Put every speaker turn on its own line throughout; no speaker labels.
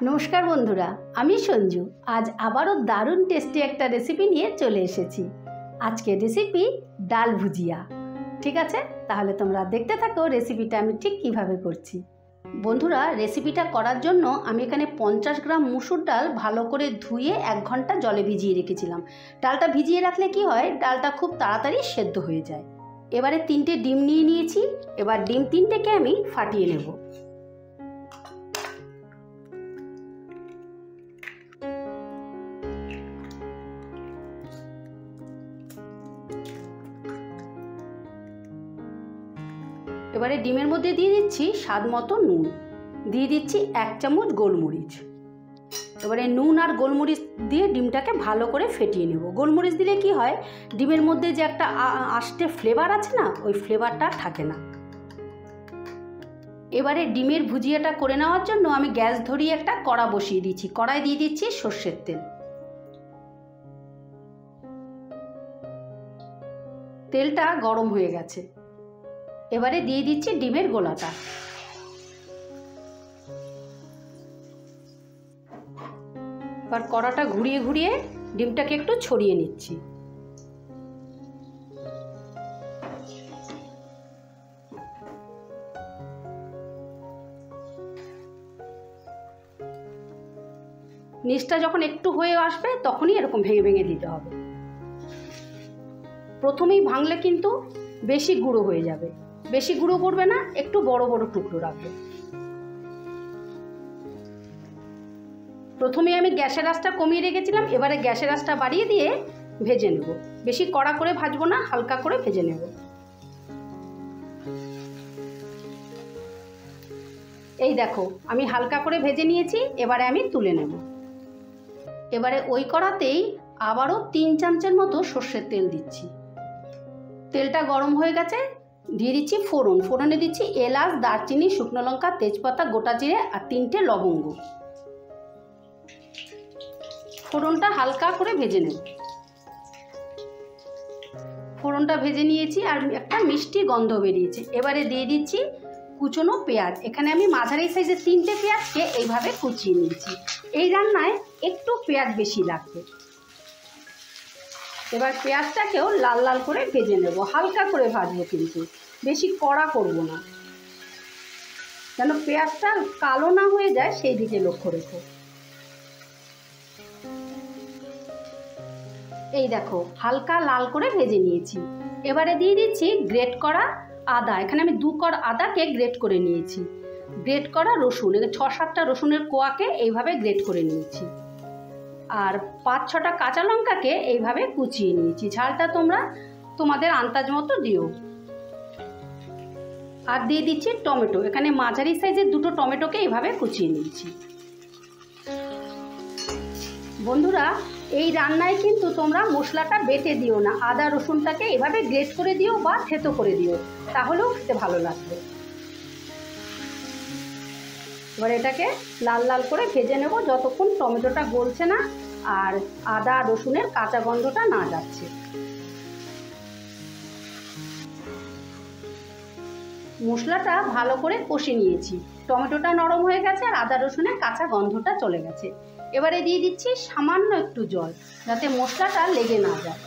नमस्कार बंधुरा आमी सञ्जु आज आबारो दारुण टेस्टी एक रेसिपि निये चले एसेछि। आजकेर रेसिपि डाल भुजिया। ठीक आछे ताहले तोमरा देखते थाको रेसिपिटा आमी ठीक किभाबे करछि। बंधुरा रेसिपिटा करार जोन्नो आमी एखाने 50 ग्राम मुसुर डाल भालो करे धुए 1 घंटा जले भिजिए रेखेछिलाम। डालटा भिजिए राखले कि हय डालटा खूब ताड़ाताड़ी सेদ্ধ हये जाय। एबारे 3टे डिम निये नियेछि। एबार डिम 3टेके आमी फाटिये नेब। এবারে ডিমের মধ্যে দিয়ে দিচ্ছি স্বাদ মতো নুন, দিয়ে দিচ্ছি 1 চামচ গোলমরিচ। এবারে নুন আর গোলমরিচ দিয়ে ডিমটাকে ভালো করে ফেটিয়ে নেব। গোলমরিচ দিলে কি হয় ডিমের মধ্যে যে একটা আষ্টে ফ্লেভার আছে না ওই ফ্লেভারটা থাকে না। এবারে ডিমের ভুজিয়াটা করে নেওয়ার জন্য আমি গ্যাস ধরিয়ে একটা কড়া বসিয়ে দিচ্ছি। কড়াই দিয়ে দিচ্ছি সরষের তেল। তেলটা গরম হয়ে গেছে। এবারে দিয়ে দিচ্ছি ডিমের গোলাটা। এবার কড়াটা ঘুরিয়ে ঘুরিয়ে ডিমটাকে একটু ছড়িয়ে নিচ্ছি। নিচটা যখন একটু হয়ে আসবে তখনই এরকম ভেঙে ভেঙে দিতে হবে। প্রথমেই ভাঙলে কিন্তু বেশি গুঁড়ো হয়ে যাবে। বেশি গুঁড়ো করবে না, একটু বড় বড় টুকরো রাখবে। প্রথমে আমি গ্যাসের আঁচটা কমিয়ে রেখেছিলাম, এবারে গ্যাসের আঁচটা বাড়িয়ে দিয়ে ভেজে নেব। বেশি কড়া করে ভাজবো না, হালকা করে ভেজে নেব। এই দেখো আমি হালকা করে ভেজে নিয়েছি, এবারে আমি তুলে নেব। এবারে ওই কড়াতেই আবারও 3 চামচের মতো সরষের তেল দিচ্ছি। তেলটা গরম হয়ে গেছে, দিয়ে দিচ্ছি ফোড়ন। ফোড়নে দিচ্ছি এলাচ, দারচিনি, শুকনো লঙ্কা, তেজপাতা, গোটা জিরে আর 3টে লবঙ্গ। ফোড়নটা হালকা করে ভেজে নেব। ফোড়নটা ভেজে নিয়েছি আর একটা মিষ্টি গন্ধ বেরিয়েছে। এবারে দিয়ে দিচ্ছি কুচনো পেঁয়াজ। এখানে আমি মাঝারি সাইজের 3টে পেঁয়াজকে এইভাবে কুচিয়ে নিয়েছি। এই রান্নায় একটু পেঁয়াজ বেশি লাগবে। এবার পেঁয়াজটাকেও লাল লাল করে ভেজে নেব। হালকা করে ভাজবো, কিন্তু বেশি কড়া করব না, যেন পেঁয়াজটা কালো না হয়ে যায় সেই দিকে লক্ষ্য রেখো। এই দেখো হালকা লাল করে ভেজে নিয়েছি। এবারে দিয়ে দিচ্ছি গ্রেট করা আদা। এখানে আমি 2 কোয়া আদাকে গ্রেট করে নিয়েছি। গ্রেট করা রসুন, 6-7টা রসুনের কোয়াকে এইভাবে গ্রেট করে নিয়েছি। আর 5-6টা কাঁচা লঙ্কাকে এইভাবে কুচিয়ে নিয়েছি। ঝালটা তোমরা তোমাদের আন্দাজ মতো দিও। আর দিয়ে দিচ্ছি টমেটো। এখানে মাঝারি সাইজের 2টো টমেটোকে এইভাবে কুচিয়ে নিয়েছি। বন্ধুরা এই রান্নায় কিন্তু তোমরা মশলাটা বেটে দিও না, আদা রসুনটাকে এভাবে গ্রেট করে দিও বা থেতো করে দিও, তাহলেও খেতে ভালো লাগবে। এবার এটাকে লাল লাল করে ভেজে নেব যতক্ষণ টমেটোটা গলছে না আর আদা রসুনের কাঁচা গন্ধটা না যাচ্ছে। মশলাটা ভালো করে কষে নিয়েছি। টমেটোটা নরম হয়ে গেছে আর আদা রসুনের কাঁচা গন্ধটা চলে গেছে। এবারে দিয়ে দিচ্ছি সামান্য একটু জল, যাতে মশলাটা লেগে না যায়।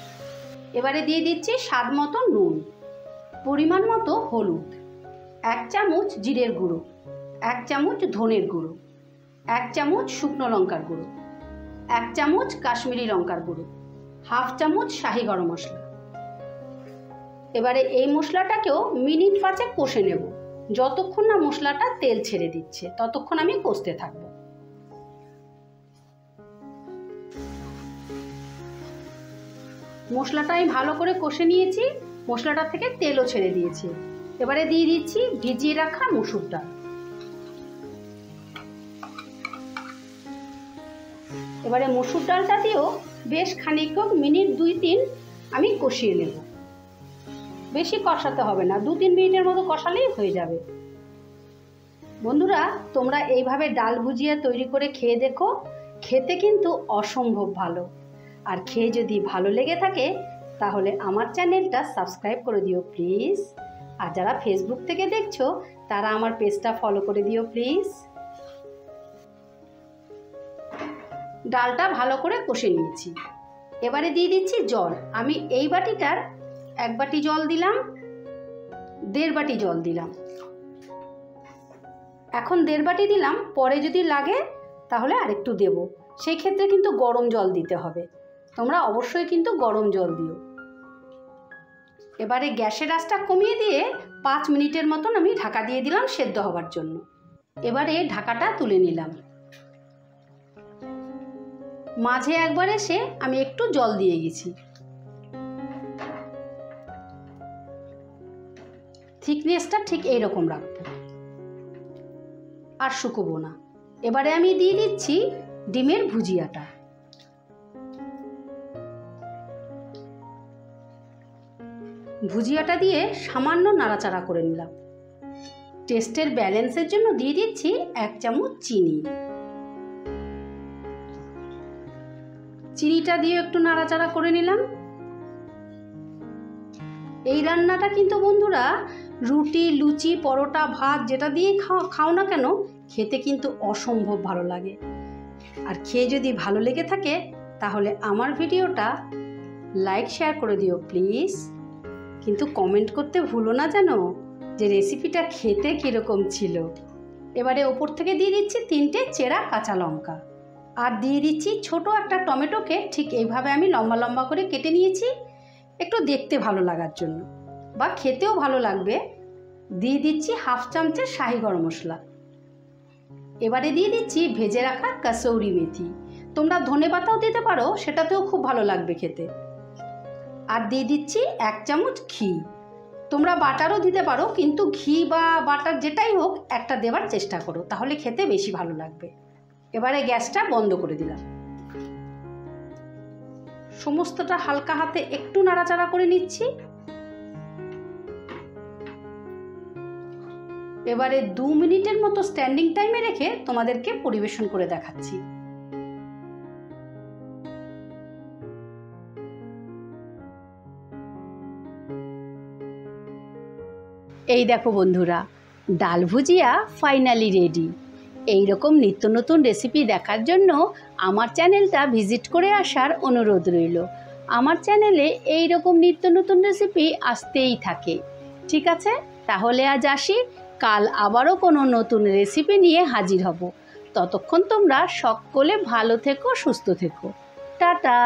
এবারে দিয়ে দিচ্ছি স্বাদ মতো নুন, পরিমাণ মতো হলুদ, 1 চামচ জিরের গুঁড়ো, 1 চামচ ধনের গুঁড়ো, 1 চামচ শুকনো লঙ্কার গুঁড়ো, 1 চামচ কাশ্মীরি লঙ্কার গুঁড়ো, 1/2 চামচ শাহি গরম মশলা। এবারে এই মশলাটাকেও মিনিট 5 কষে নেব। যতক্ষণ না মশলাটা তেল ছেড়ে দিচ্ছে ততক্ষণ আমি কষতে থাকবো। মশলাটা আমি ভালো করে কষে নিয়েছি, মশলাটা থেকে তেলও ছেড়ে দিয়েছি। এবারে দিয়ে দিচ্ছি ভিজিয়ে রাখা মসুর ডাল। এবারে মসুর ডালটা দিয়েও বেশ খানিকক্ষণ মিনিট 2-3 আমি কষিয়ে নেব। বেশি কষাতে হবে না, 2-3 মিনিটের মতো কষালেই হয়ে যাবে। বন্ধুরা তোমরা এইভাবে ডাল ভুজিয়া তৈরি করে খেয়ে দেখো, খেতে কিন্তু অসম্ভব ভালো। আর খেয়ে যদি ভালো লেগে থাকে তাহলে আমার চ্যানেলটা সাবস্ক্রাইব করে দিও প্লিজ। আর যারা ফেসবুক থেকে দেখছো তারা আমার পেজটা ফলো করে দিও প্লিজ। ডালটা ভালো করে কষে নিয়েছি। এবারে দিয়ে দিচ্ছি জল। আমি এই বাটিটার 1 বাটি জল দিলাম, 1.5 বাটি জল দিলাম। এখন 1.5 বাটি দিলাম, পরে যদি লাগে তাহলে আরেকটু দেব। সেই ক্ষেত্রে কিন্তু গরম জল দিতে হবে, তোমরা অবশ্যই কিন্তু গরম জল দিও। এবারে গ্যাসের আঁচটা কমিয়ে দিয়ে 5 মিনিটের মতন আমি ঢাকা দিয়ে দিলাম সেদ্ধ হবার জন্য। এবারে ঢাকাটা তুলে নিলাম। মাঝে একবার এসে আমি একটু জল দিয়ে গেছি। থিকনেসটা ঠিক এইরকম রাখবো, আর শুকোবো না। এবারে আমি দিয়ে দিচ্ছি ডিমের ভুজিয়াটা। ভুজিয়াটা দিয়ে সামান্য নাড়াচাড়া করে নিলাম। টেস্টের ব্যালেন্সের জন্য দিয়ে দিচ্ছি 1 চামচ চিনি। চিনিটা দিয়ে একটু নাড়াচাড়া করে নিলাম। এই রান্নাটা কিন্তু বন্ধুরা রুটি, লুচি, পরোটা, ভাত যেটা দিয়ে খাও না কেন, খেতে কিন্তু অসম্ভব ভালো লাগে। আর খেয়ে যদি ভালো লেগে থাকে তাহলে আমার ভিডিওটা লাইক শেয়ার করে দিও প্লিজ। কিন্তু কমেন্ট করতে ভুলো না যেন যে রেসিপিটা খেতে কীরকম ছিল। এবারে ওপর থেকে দিয়ে দিচ্ছি 3টে চেরা কাঁচা লঙ্কা, আর দিয়ে দিচ্ছি ছোট একটা টমেটোকে ঠিক এইভাবে আমি লম্বা লম্বা করে কেটে নিয়েছি, একটু দেখতে ভালো লাগার জন্য বা খেতেও ভালো লাগবে। দিয়ে দিচ্ছি 1/2 চামচের শাহি গরম মশলা। এবারে দিয়ে দিচ্ছি ভেজে রাখা কাসৌরি মেথি। তোমরা ধনেপাতাও দিতে পারো, সেটাতেও খুব ভালো লাগবে খেতে। আর দিয়ে দিচ্ছি 1 চামচ ঘি। তোমরা বাটারও দিতে পারো, কিন্তু ঘি বা বাটার যেটাই হোক একটা দেওয়ার চেষ্টা করো, তাহলে খেতে বেশি ভালো লাগবে। এবারে গ্যাসটা বন্ধ করে দিলাম। সমস্তটা হালকা হাতে একটু নাড়াচাড়া করে নিচ্ছি। এবারে 2 মিনিটের মতো স্ট্যান্ডিং টাইমে রেখে তোমাদেরকে পরিবেশন করে দেখাচ্ছি। এই দেখো বন্ধুরা, ডাল ভুজিয়া ফাইনালি রেডি। এই রকম নিত্য নতুন রেসিপি দেখার জন্য আমার চ্যানেলটা ভিজিট করে আসার অনুরোধ রইল। আমার চ্যানেলে এই রকম নিত্য নতুন রেসিপি আসতেই থাকে। ঠিক আছে, তাহলে আজ আসি। কাল আবারও কোনো নতুন রেসিপি নিয়ে হাজির হব। ততক্ষণ তোমরা সকলে ভালো থেকো, সুস্থ থেকো। টাটা।